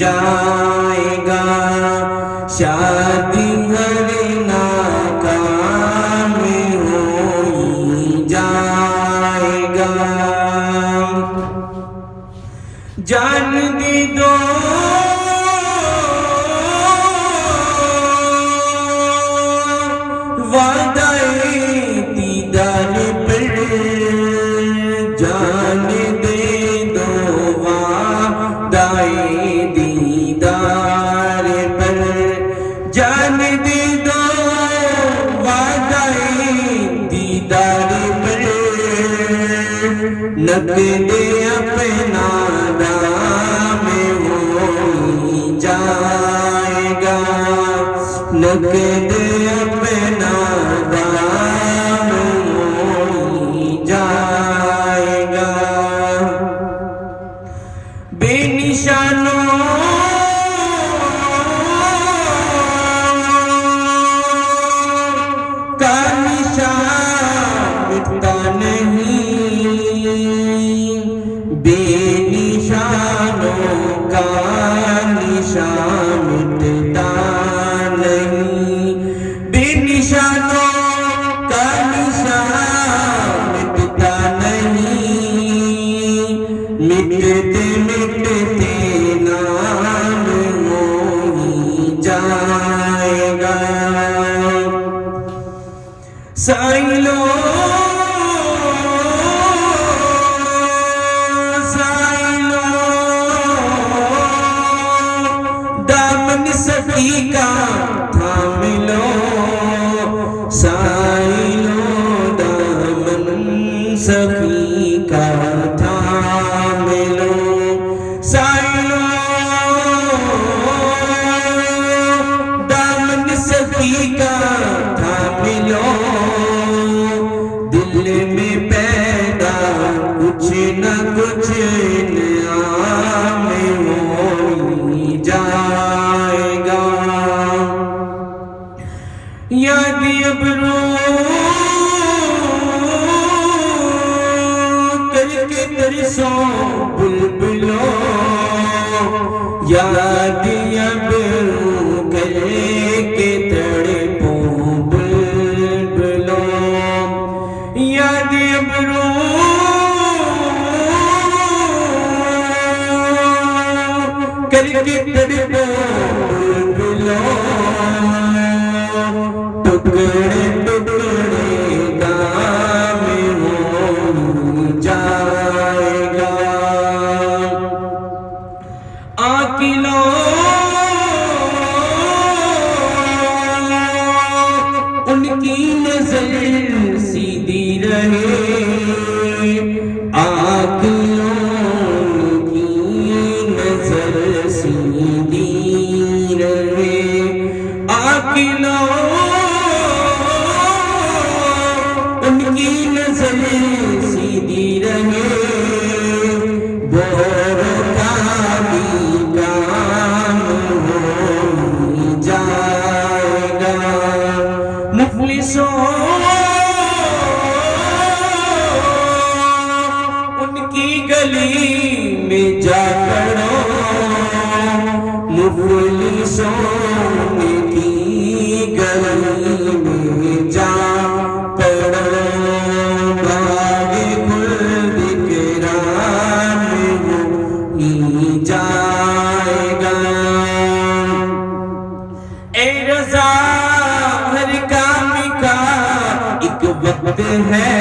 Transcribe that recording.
جائے گا، شادی ہر ناکام ہو ہی جائے گا۔ جان دے دو وعدہ دیدار پر، جان دے دو وعدہ دیدار پر، جان دے دو وعدہ دیدار پر، نقد اپنا دام ہو ہی جائے گا، نقد اپنا دام ہو ہی جائے گا۔ بے نشانوں کا نشان مٹتا نہیں، بے نشانوں کا نشان مٹتا نہیں، بے نشانوں کا نشان مٹتا نہیں، مٹتے مٹتے نام ہو ہی جائے گا۔ سائلوں دامن سخی کا تھام لو، سائلوں دامن سخی کا تھام لو، سائلوں دامن سخی کا تھام لو، دل میں پیدا کچھ نہ کچھ نیا میں ہو ہی جائے گا۔ یاد ابرو کر کے ترسوں بلبلوں، یاد ابرو کر کے تڑپوں بلبلوں، یاد ابرو کر کے تڑپوں بلبلوں، ٹکڑے ٹکڑے دام ہو جائے گا۔ عاقلوں ان کی نظر سیدھی رہے، عاقلوں ان کی نظر سیدھی رہے، عاقلوں ان کی نظر سیدھی رہے، بور کا بھی کام ہو ہی جائے گا۔ مفلسوں ان کی گلی میں جا پڑو، مفلسوں ان کی گلی میں جا پڑو، باغ خلد کے رام ہو ہی جائے گا۔ اے رضا ہر کام کا ایک وقت ہے،